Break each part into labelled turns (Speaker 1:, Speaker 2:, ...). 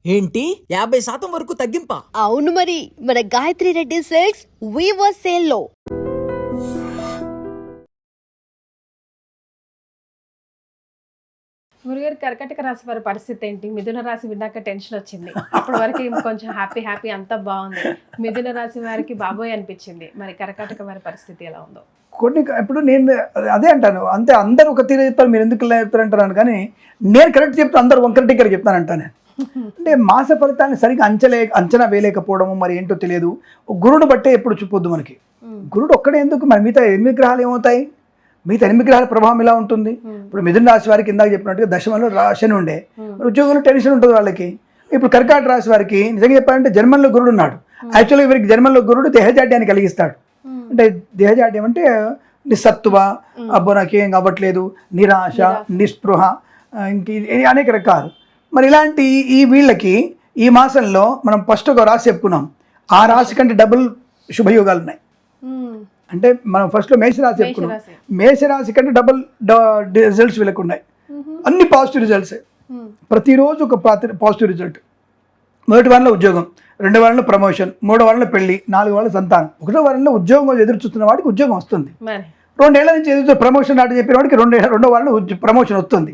Speaker 1: ఏంటి 50% వరకు తగ్గింపా?
Speaker 2: అవును మరి, మన Gayatri Reddy silks weaver sale లో.
Speaker 3: గురుగారు, కర్కాటక రాశి వారి పరిస్థితి ఏంటి? మిథున రాశి విన్నాక టెన్షన్ వచ్చింది, అప్పటి వరకు కొంచెం హ్యాపీ అంతా బాగుంది. మిథున రాశి వారికి బాబోయ్ అనిపించింది. మరి కర్కాటక వారి పరిస్థితి ఎలా ఉందో?
Speaker 4: కొన్ని ఇప్పుడు నేను అదే అంటాను, అంతే అందరూ ఒక తీరు చెప్తారు, మీరు ఎందుకు ఇలా చెప్తారు అంటారు, కానీ నేను కరెక్ట్ చెప్తే అందరూ వంకర టిక్కర్ చెప్తానంటాను. అంటే మాస ఫలితాన్ని సరిగ్గా అంచనా వేయలేకపోవడము మరి ఏంటో తెలియదు. గురుడు బట్టే ఎప్పుడు చూపొద్దు మనకి. గురుడు ఒక్కడే ఎందుకు, మరి మిగతా 8 గ్రహాలు ఏమవుతాయి? మిగతా 8 గ్రహాల ప్రభావం ఎలా ఉంటుంది? ఇప్పుడు మిథున రాశి వారికి ఇందాక చెప్పినట్టుగా దశమంలో శని ఉండే, ఉద్యోగంలో టెన్షన్ ఉంటుంది వాళ్ళకి. ఇప్పుడు కర్కాటక రాశి వారికి నిజంగా చెప్పాలంటే జన్మంలో గురుడు ఉన్నాడు. యాక్చువల్గా వీరికి జన్మంలో గురుడు దేహజాడ్యాన్ని కలిగిస్తాడు. అంటే దేహజాడ్యం అంటే నిస్సత్తువ, అబ్బో నాకేం అవ్వట్లేదు, నిరాశ, నిస్పృహ, ఇంక అనేక రకాలు. మరి ఇలాంటి వీళ్ళకి ఈ మాసంలో మనం ఫస్ట్ ఒక రాశి చెప్పుకున్నాం, ఆ రాశి కంటే డబుల్ శుభయోగాలు ఉన్నాయి. అంటే మనం ఫస్ట్లో మేషరాశి చెప్పుకున్నాం, మేషరాశి కంటే డబుల్ రిజల్ట్స్ వీళ్ళకు ఉన్నాయి. అన్ని పాజిటివ్ రిజల్ట్సే, ప్రతిరోజు ఒక పాజిటివ్ రిజల్ట్. మొదటి వారంలో ఉద్యోగం, 2వ వారంలో ప్రమోషన్, 3వ వారంలో పెళ్లి, 4వ వారంలో సంతానం, 1వ వారంలో ఉద్యోగం ఎదురు చూస్తున్న వాడికి ఉద్యోగం వస్తుంది. 2 ఏళ్ల నుంచి ఎదురు ప్రమోషన్ నాటి చెప్పిన వాడికి 2వ వారంలో ప్రమోషన్ వస్తుంది.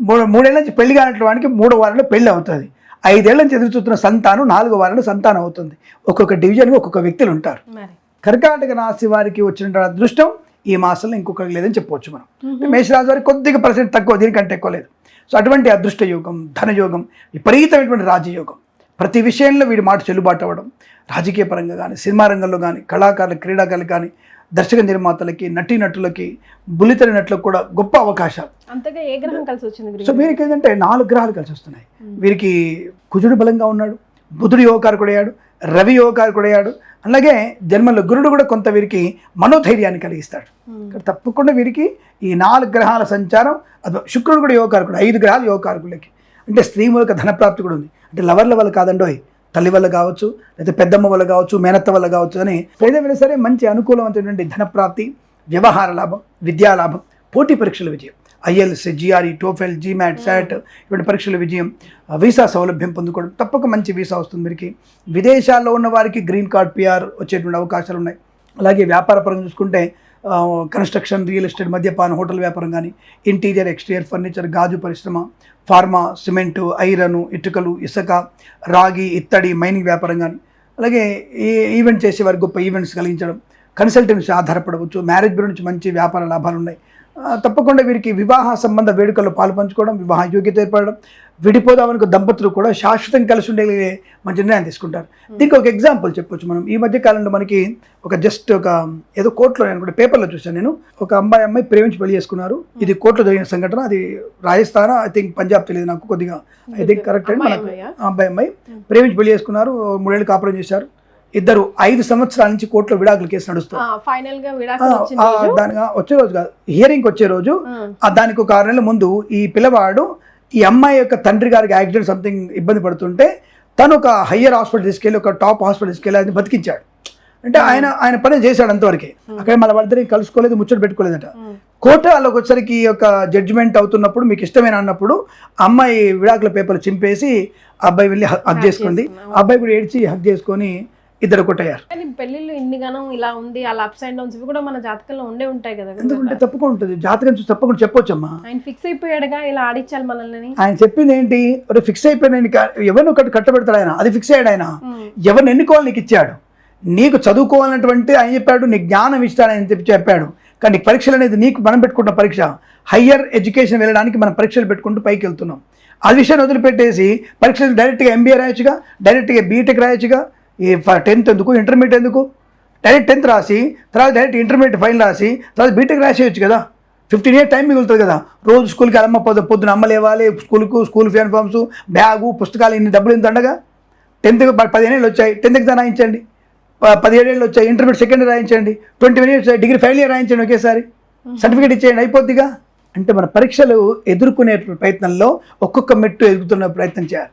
Speaker 4: 3 ఏళ్ల నుంచి పెళ్లి కానట్టు వాడికి 3వ వారంలో పెళ్లి అవుతుంది. 5 ఏళ్ల నుంచి ఎదురు చూస్తున్న సంతానం 4వ వారంలో సంతానం అవుతుంది. ఒక్కొక్క డివిజన్కి ఒక్కొక్క వ్యక్తులు ఉంటారు. కర్కాటక రాశి వారికి వచ్చిన అదృష్టం ఈ మాసంలో ఇంకొకరికి లేదని చెప్పవచ్చు మనం. మేషరాశి వారికి కొద్దిగా % తక్కువ, దీనికంటే ఎక్కువ లేదు. సో అటువంటి అదృష్ట యోగం, ధనయోగం, విపరీతమైనటువంటి రాజయోగం, ప్రతి విషయంలో వీడి మాట చెల్లుబాటు అవ్వడం, రాజకీయ పరంగా కానీ, సినిమా రంగంలో కానీ, కళాకారులు, క్రీడాకారులు కానీ, దర్శక నిర్మాతలకి, నటీనటులకి, బుల్లితెర నటులకు కూడా గొప్ప అవకాశాలు.
Speaker 3: అంతగా ఏ గ్రహం కలిసి వచ్చింది?
Speaker 4: సో వీరికి ఏంటంటే 4 గ్రహాలు కలిసి వస్తున్నాయి. వీరికి కుజుడు బలంగా ఉన్నాడు, బుధుడు యోగకారకుడయ్యాడు, రవి యోగకారకుడయ్యాడు. అలాగే జన్మలో గురుడు కూడా కొంత వీరికి మనోధైర్యాన్ని కలిగిస్తాడు. తప్పకుండా వీరికి ఈ 4 గ్రహాల సంచారం, శుక్రుడు కూడా యోగకారకుడు, 5 గ్రహాలు యోగకారకులకి. అంటే స్త్రీ మూలక ధనప్రాప్తి కూడా ఉంది. అంటే లవర్ల వల్ల కాదండోయ్, తల్లి వల్ల కావచ్చు, లేదా పెద్దమ్మ వల్ల కావచ్చు, మేనత్త వల్ల కావచ్చు అని ఏదైనా సరే మంచి అనుకూలమైనటువంటి ధనప్రాప్తి, వ్యవహార లాభం, విద్యా లాభం, పోటీ పరీక్షల విజయం, IELTS, GRE, TOEFL, GMAT, SAT ఇటువంటి పరీక్షల విజయం, వీసా సౌలభ్యం పొందుకోవడం, తప్పక మంచి వీసా వస్తుంది వీరికి. విదేశాల్లో ఉన్న వారికి గ్రీన్ కార్డ్, PR వచ్చేటువంటి అవకాశాలు ఉన్నాయి. అలాగే వ్యాపార పరంగా చూసుకుంటే కన్స్ట్రక్షన్, రియల్ ఎస్టేట్, మద్యపాన, హోటల్ వ్యాపారం కానీ, ఇంటీరియర్, ఎక్స్టీరియర్ ఫర్నిచర్, గాజు పరిశ్రమ, ఫార్మా, సిమెంటు, ఐరను, ఇటుకలు, ఇసుక, రాగి, ఇత్తడి, మైనింగ్ వ్యాపారం కానీ, అలాగే ఈవెంట్ చేసే వారికి గొప్ప ఈవెంట్స్ కలిగించడం, కన్సల్టెన్సీ ఆధారపడవచ్చు, మ్యారేజ్ బ్యూరో నుంచి మంచి వ్యాపార లాభాలు ఉన్నాయి. తప్పకుండా వీరికి వివాహ సంబంధ వేడుకల్లో పాలు పంచుకోవడం, వివాహ యోగ్యత ఏర్పడడం, విడిపోదామని దంపతులు కూడా శాశ్వతం కలిసి ఉండే మంచి నిర్ణయం తీసుకుంటారు. దీనికి ఒక ఎగ్జాంపుల్ చెప్పొచ్చు మనం. ఈ మధ్య కాలంలో మనకి జస్ట్ ఒక ఏదో కోర్టులో, నేను కూడా పేపర్లో చూసాను నేను, ఒక అమ్మాయి ప్రేమించి పెళ్లి చేసుకున్నారు. ఇది కోర్టులో జరిగిన సంఘటన. అది రాజస్థాన్, ఐ థింక్ పంజాబ్, తెలియదు నాకు, కొద్దిగా ఐ థింక్ కరెక్ట్ అండి. మనకు అమ్మాయి ప్రేమించి పెళ్లి చేసుకున్నారు, 3 ఏళ్ళు కాపురం చేశారు. ఇద్దరు 5 సంవత్సరాల నుంచి కోర్టులో విడాకుల కేసు నడుస్తుంది. దానిగా వచ్చే రోజు కాదు, హియరింగ్ వచ్చే రోజు, దానికి ఒక 6 నెలల ముందు ఈ పిల్లవాడు ఈ అమ్మాయి యొక్క తండ్రి గారికి యాక్సిడెంట్ సంథింగ్ ఇబ్బంది పడుతుంటే తను ఒక హయ్యర్ హాస్పిటల్ తీసుకెళ్ళి, ఒక టాప్ హాస్పిటల్ తీసుకెళ్ళి అది బతికించాడు. అంటే ఆయన పని చేశాడు అంతవరకే. అక్కడ మళ్ళీ వాళ్ళిద్దరికి కలుసుకోలేదు, ముచ్చట పెట్టుకోలేదట. కోర్టు వాళ్ళకి వచ్చరికి ఈ యొక్క జడ్జిమెంట్ అవుతున్నప్పుడు, మీకు ఇష్టమైన అన్నప్పుడు అమ్మాయి విడాకుల పేపర్లు చింపేసి అబ్బాయి వెళ్ళి హగ్ చేసుకుంది. అబ్బాయి కూడా ఏడ్చి హగ్ చేసుకొని ఇద్దరు కొట్టయ్యారు.
Speaker 3: పెళ్లిళ్ళు ఇన్నిగానం ఇలా ఉంది, అలా అప్స్ అండ్ డౌన్స్ కూడా మన జాతకంలో ఉండే ఉంటాయి కదా.
Speaker 4: ఎందుకంటే తప్పకుండా ఉంటుంది, జాతకం చూసి తప్పకుండా చెప్పొచ్చమ్మా.
Speaker 3: ఆయన ఫిక్స్ అయిపోయాడుగా ఇలా ఆడించాలి మనల్ని.
Speaker 4: ఆయన చెప్పింది ఏంటి, ఫిక్స్ అయిపోయిన ఎవరిని ఒకటి కట్టబెడతాడు ఆయన, అది ఫిక్స్ అయ్యాడు ఆయన. ఎవరిని ఎన్నుకోవాలి నీకు ఇచ్చాడు, నీకు చదువుకోవాలన్నటువంటి ఆయన చెప్పాడు, నీకు జ్ఞానం ఇస్తాడు ఆయన చెప్పాడు. కానీ నీకు పరీక్షలు అనేది నీకు మనం పెట్టుకుంటున్న పరీక్ష. హయ్యర్ ఎడ్యుకేషన్ వెళ్ళడానికి మనం పరీక్షలు పెట్టుకుంటూ పైకి వెళ్తున్నాం. ఆ విషయాన్ని వదిలిపెట్టేసి పరీక్షలు డైరెక్ట్గా MBA రాయొచ్చుగా, డైరెక్ట్గా BTech రాయొచ్చుగా. ఈ 10th ఎందుకు, ఇంటర్మీడియట్ ఎందుకు? డైరెక్ట్ 10th రాసి తర్వాత డైరెక్ట్ ఇంటర్మీడియట్ ఫైనల్ రాసి తర్వాత BTech రాసేయచ్చు కదా. 15 years టైం మిగులుతుంది కదా. రోజు స్కూల్కి అమ్మ పొద్దున అమ్మ లేవాలి, స్కూల్ యూనిఫామ్స్, బ్యాగు, పుస్తకాలు, ఇన్ని డబ్బులు ఇంత ఉండగా 10th 15 ఏళ్ళు వచ్చాయి, 10th ఎగ్జామ్ రాయించండి. 17 ఏళ్ళు వచ్చాయి, ఇంటర్మీడియట్ సెకండ్ ఇయర్ రాయించండి. 21 years వచ్చాయి, డిగ్రీ ఫైనల్ ఇయర్ రాయించండి, ఒకేసారి సర్టిఫికేట్ ఇచ్చేయండి, అయిపోద్దిగా. అంటే మన పరీక్షలు ఎదుర్కొనే ప్రయత్నంలో ఒక్కొక్క మెట్టు ఎదుగుతున్న ప్రయత్నం చేయాలి.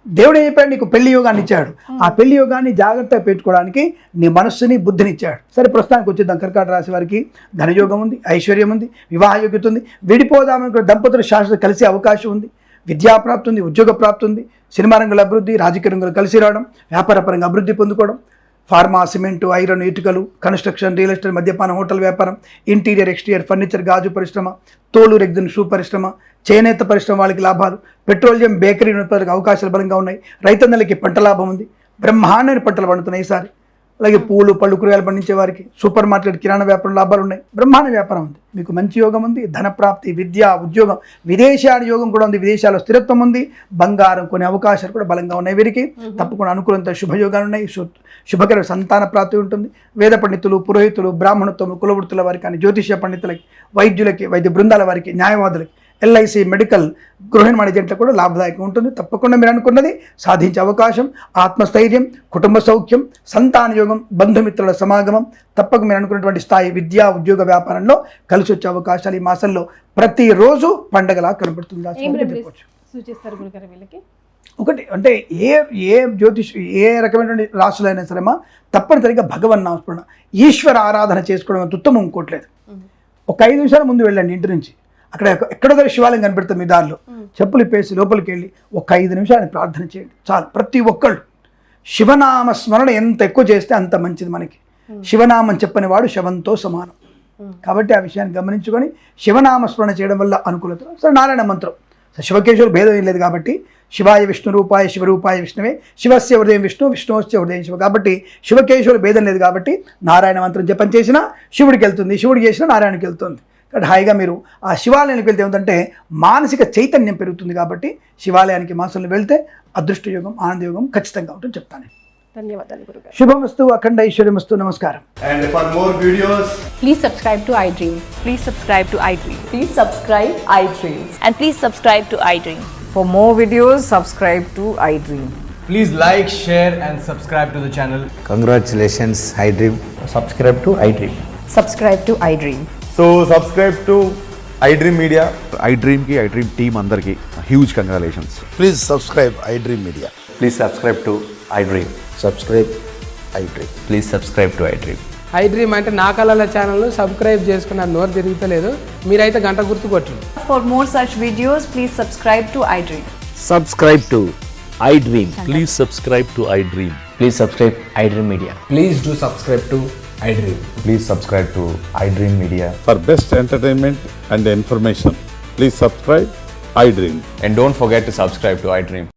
Speaker 4: దేవుడు ఏం చెప్పాడు, నీకు పెళ్లి యోగాన్ని ఇచ్చాడు. ఆ పెళ్లి యోగాన్ని జాగ్రత్తగా పెట్టుకోవడానికి నీ మనస్సుని, బుద్ధిని ఇచ్చాడు. సరే, ప్రస్తుతానికి వచ్చేద్దాం. కర్కాటక రాశి వారికి ధనయోగం ఉంది, ఐశ్వర్యం ఉంది, వివాహ యోగ్యత ఉంది, విడిపోదామని దంపతులు శాశ్వత కలిసే అవకాశం ఉంది, విద్యాప్రాప్తి ఉంది, ఉద్యోగ ప్రాప్తి ఉంది, సినిమా రంగుల అభివృద్ధి, రాజకీయ రంగులు కలిసి రావడం, వ్యాపారపరంగా అభివృద్ధి పొందుకోవడం, ఫార్మా, సిమెంటు, ఐరన్, ఇటుకలు, కన్స్ట్రక్షన్, రియల్ ఎస్టేట్, మద్యపానం, హోటల్ వ్యాపారం, ఇంటీరియర్, ఎక్స్టీరియర్, ఫర్నిచర్, గాజు పరిశ్రమ, తోలు, రెగ్జిన్, షూ పరిశ్రమ, చేనేత పరిశ్రమ వాళ్ళకి లాభాలు, పెట్రోలియం, బేకరీ ఉత్పత్తులకు అవకాశాలు బలంగా ఉన్నాయి. రైతన్నలకి పంట లాభం ఉంది, బ్రహ్మాండమైన పంటలు పండుతున్నాయి ఈసారి. అలాగే పూలు, పళ్ళు, కూరగాయలు పండించే వారికి, సూపర్ మార్కెట్, కిరాణా వ్యాపారం లాభాలు ఉన్నాయి. బ్రహ్మాండ వ్యాపారం ఉంది. మీకు మంచి యోగం ఉంది, ధనప్రాప్తి, విద్య, ఉద్యోగం, విదేశాల యోగం కూడా ఉంది. విదేశాల్లో స్థిరత్వం ఉంది, బంగారం కొనే అవకాశాలు కూడా బలంగా ఉన్నాయి. వీరికి తప్పకుండా అనుకూలంతో శుభయోగాలు ఉన్నాయి. శుభకర సంతాన ప్రాప్తి ఉంటుంది. వేద పండితులు, పురోహితులు, బ్రాహ్మణత్వం, కులవృత్తుల వారికి కానీ, జ్యోతిష్య పండితులకి, వైద్యులకి, వైద్య బృందాల వారికి, న్యాయవాదులకి, ఎల్ఐసి, మెడికల్, గృహ నిర్మాణ ఏజెంట్లకు కూడా లాభదాయకంగా ఉంటుంది. తప్పకుండా మీరు అనుకున్నది సాధించే అవకాశం, ఆత్మస్థైర్యం, కుటుంబ సౌఖ్యం, సంతాన యోగం, బంధుమిత్రుల సమాగమం, తప్పక మీరు అనుకున్నటువంటి స్థాయి విద్యా, ఉద్యోగ, వ్యాపారంలో కలిసి వచ్చే అవకాశాలు ఈ మాసంలో ప్రతిరోజు పండగలా కనబడుతుంది.
Speaker 3: ఏం రెమెడీస్ సూచిస్తారు గురుగారు వీళ్ళకి?
Speaker 4: ఒకటి అంటే ఏ జ్యోతిష్ ఏ రకమైనటువంటి రాశులైనా సరేమా తప్పనిసరిగా భగవన్ నామస్మరణ, ఈశ్వర ఆరాధన చేసుకోవడం అంత ఉత్తమం ఇంకోట్లేదు. ఒక 5 నిమిషాల ముందు వెళ్ళండి ఇంటి నుంచి, అక్కడ ఎక్కడో దగ్గర శివాలయం కనిపెడుతుంది మీ దారిలో, చెప్పులు ఇప్పేసి లోపలికి వెళ్ళి ఒక 5 నిమిషాలు ప్రార్థన చేయండి చాలు. ప్రతి ఒక్కళ్ళు శివనామ స్మరణ ఎంత ఎక్కువ చేస్తే అంత మంచిది మనకి. శివనామం చెప్పని వాడు శవంతో సమానం. కాబట్టి ఆ విషయాన్ని గమనించుకొని శివనామ స్మరణ చేయడం వల్ల అనుకూలత. సరే, నారాయణ మంత్రం, శివకేశవులు భేదం ఏం లేదు కాబట్టి శివాయ విష్ణు రూపాయ శివరూపాయ విష్ణువే, శివస్య హృదయం విష్ణు, విష్ణువస్య హృదయం శివ. కాబట్టి శివకేశవులు భేదం లేదు కాబట్టి నారాయణ మంత్రం జపం చేసినా శివుడికి వెళ్తుంది, శివుడికి చేసినా నారాయణకి వెళ్తుంది. కాబట్టి హాయిగా మీరు ఆ శివాలయానికి వెళ్తే ఏమిటంటే మానసిక చైతన్యం పెరుగుతుంది. కాబట్టి శివాలయానికి మాసంలో వెళ్తే అదృష్ట యోగం, ఆనంద యోగం ఖచ్చితంగా ఉంటుంది చెప్తాను.
Speaker 3: ధన్యవాదాలు గురుగారు.
Speaker 4: శుభమస్తు, అఖండ ఐశ్వర్యమస్తు. నమస్కారం.
Speaker 5: And for more videos,
Speaker 6: Please subscribe to iDream.
Speaker 2: Please subscribe to iDream.
Speaker 6: Please subscribe iDream.
Speaker 2: And please subscribe to iDream.
Speaker 6: For more videos, subscribe to iDream.
Speaker 5: please like, share and subscribe to the channel.
Speaker 7: Congratulations, iDream.
Speaker 8: subscribe to iDream.
Speaker 6: Subscribe to iDream.
Speaker 5: So subscribe to iDream Media.
Speaker 9: iDream ki iDream team andarki huge congratulations.
Speaker 7: Please subscribe iDream Media.
Speaker 8: Please subscribe to iDream.
Speaker 7: Subscribe iDream.
Speaker 8: Please subscribe to iDream.
Speaker 10: iDream అంటే నా కళల ఛానల్ను subscribe చేసుకున్నారు, నోరు తిరుగుతలేదు. మీరైతే గంట గుర్తు కొట్టండి.
Speaker 6: For more such videos, please subscribe to iDream.
Speaker 8: Subscribe to iDream. Please subscribe to iDream. Please subscribe iDream Media.
Speaker 5: Please do subscribe to iDream.
Speaker 8: Please subscribe to iDream Media.
Speaker 9: For best entertainment and information, please subscribe iDream.
Speaker 8: And don't forget to subscribe to iDream.